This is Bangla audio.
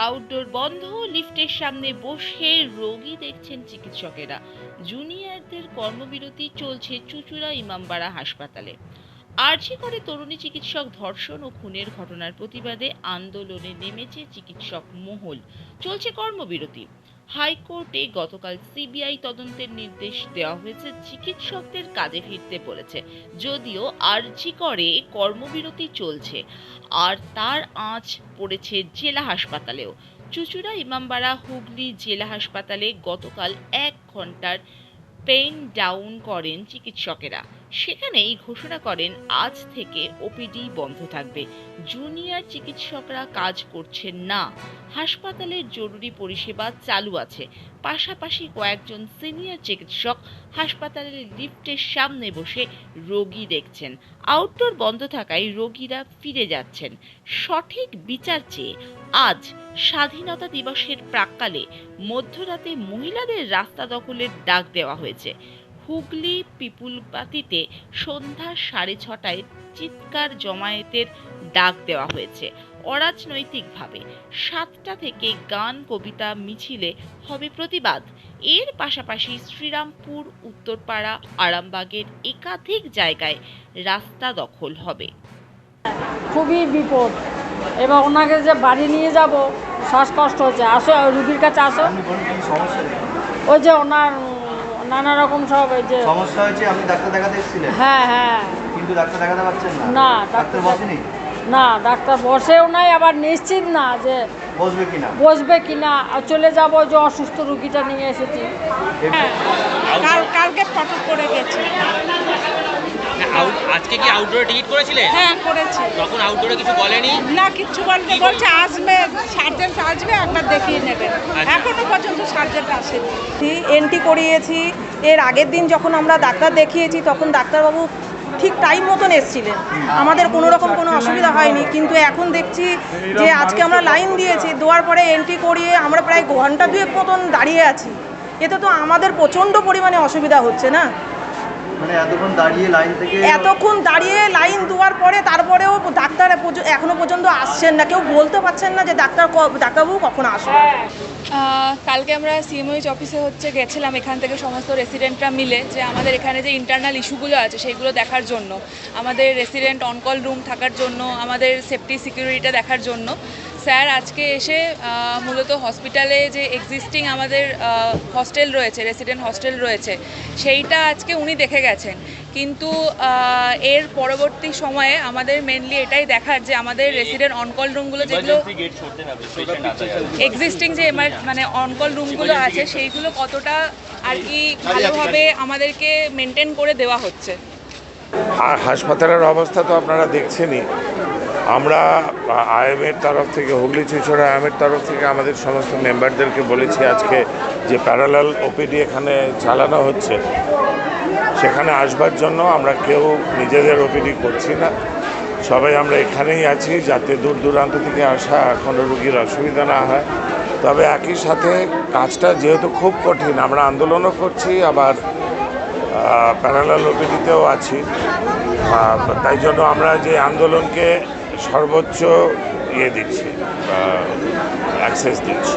আউটডোর বন্ধ, লিফটের সামনে বসে রোগী দেখছেন চিকিৎসকেরা। জুনিয়রদের কর্মবিরতি চলছে চুঁচুড়া ইমামবাড়া হাসপাতালে। আরজি করে তরুণী চিকিৎসক ধর্ষণ ও খুনের ঘটনার প্রতিবাদে আন্দোলনে নেমেছে চিকিৎসক মহল। চলছে কর্মবিরতি। হাইকোর্টে গতকাল সিবিআই তদন্তের নির্দেশ দেওয়া হয়েছে, চিকিৎসকদের কাজে ফিরতে বলেছে। যদিও আরজি করে কর্মবিরতি চলছে, আর তার আঁচ পড়েছে জেলা হাসপাতালেও। চুঁচুড়া ইমামবাড়া হুগলি জেলা হাসপাতালে গতকাল 1 ঘন্টার পেইন ডাউন করেন চিকিৎসকেরা। সেখানেই ঘোষণা করেন আজ থেকে ওপিডি বন্ধ থাকবে। জুনিয়র চিকিৎসকরা কাজ করছেন না। হাসপাতালের জরুরি পরিষেবা চালু আছে। পাশাপাশি কয়েকজন সিনিয়র চিকিৎসক হাসপাতালের লিফটের সামনে বসে রোগী দেখছেন। আউটডোর বন্ধ থাকায় রোগীরা ফিরে যাচ্ছেন। সঠিক বিচার চেয়ে আজ স্বাধীনতা দিবসের প্রাক্কালে মধ্যরাতে মহিলাদের রাস্তা দখলের ডাক দেওয়া হয়েছে। হুগলি পিপুলপাতিতে সন্ধ্যা 6:30টায় চিৎকার জমায়েতের ডাক দেওয়া হয়েছে অরাজনৈতিকভাবে। 7টা থেকে গান কবিতা মিছিলে হবে প্রতিবাদ। এর পাশাপাশি শ্রীরামপুর, উত্তরপাড়া, আরামবাগের একাধিক জায়গায় রাস্তা দখল হবে। খুবই বিপদ। এবার ওনাকে যে বাড়ি নিয়ে যাব শ্বাসকষ্ট হচ্ছে। আসো রুগীর কাছে আসো। ওই যে ওনার নানা রকম সব ওই যে সমস্যা হয়েছে। আপনি ডাক্তার দেখাতে এসেছিলেন? হ্যাঁ, কিন্তু ডাক্তার দেখাতে পারছেন না? না, ডাক্তার বসেনি? না, ডাক্তার বসেও নাই, আবার নিশ্চিত না যে বসবে কিনা। চলে যাব যে অসুস্থ রুগীটা নিয়ে এসেছি। কালকে ফটো করে গেছি। আজকে কি আউটডোরে টিকিট করেছিলেন? হ্যাঁ, করেছি। তখন আউটডোরে কিছু বলেনি? না, কিচ্ছু বলতে বলছে আসবে, সার্জেন্ট আসবে, একবার দেখিয়ে নেবেন। এখনো পর্যন্ত সার্জেন্ট আসেনি। এন্ট্রি করিয়েছি। এর আগের দিন যখন আমরা ডাক্তার দেখিয়েছি তখন ডাক্তারবাবু ঠিক টাইম মতন এসেছিলেন, আমাদের কোনো রকম কোনো অসুবিধা হয়নি। কিন্তু এখন দেখছি যে আজকে আমরা লাইন দিয়েছি, দেওয়ার পরে এন্ট্রি করিয়ে আমরা প্রায় ঘন্টা 2 মতন দাঁড়িয়ে আছি। এতে তো আমাদের প্রচণ্ড পরিমাণে অসুবিধা হচ্ছে না। মানে এতক্ষণ দাঁড়িয়ে লাইন দেওয়ার পরে তারপরেও ডাক্তার এখনো পর্যন্ত আসছেন না। কেউ বলতে পারছেন না যে ডাক্তারবাবু কখন আসবে। কালকে আমরা সিএমওইচ অফিসে গেছিলাম এখান থেকে সমস্ত রেসিডেন্টরা মিলে, যে আমাদের এখানে যে ইন্টারনাল ইস্যুগুলো আছে সেইগুলো দেখার জন্য, আমাদের রেসিডেন্ট অনকল রুম থাকার জন্য, আমাদের সেফটি সিকিউরিটিটা দেখার জন্য। স্যার আজকে এসে মূলত হসপিটালে যে এক্সিস্টিং আমাদের হস্টেল রয়েছে, রেসিডেন্ট হস্টেল রয়েছে, সেইটা আজকে উনি দেখে গেছেন। কিন্তু এর পরবর্তী সময়ে আমাদের মেনলি এটাই দেখার যে আমাদের রেসিডেন্ট অনকল রুমগুলো যেগুলো এক্সিস্টিং যে মানে অনকল রুমগুলো আছে সেইগুলো কতটা আর কি ভালোভাবে আমাদেরকে মেনটেন করে দেওয়া হচ্ছে। আর হাসপাতালের অবস্থা তো আপনারা দেখছেনই। আমরা আইএমের তরফ থেকে, হুগলি চুঁচুড়া আইএমের তরফ থেকে আমাদের সমস্ত মেম্বারদেরকে বলেছি আজকে যে প্যারালাল ওপিডি এখানে চালানো হচ্ছে, সেখানে আসবার জন্য। আমরা কেউ নিজেদের ওপিডি করছি না, সবাই আমরা এখানেই আছি যাতে দূর দূরান্ত থেকে আসা কোনো রুগীর অসুবিধা না হয়। তবে একই সাথে কাজটা যেহেতু খুব কঠিন, আমরা আন্দোলনও করছি, আবার প্যারালাল ওপিডিতেও আছি। তাই জন্য আমরা যে আন্দোলনকে সর্বোচ্চ দিচ্ছি, অ্যাক্সেস দিচ্ছি।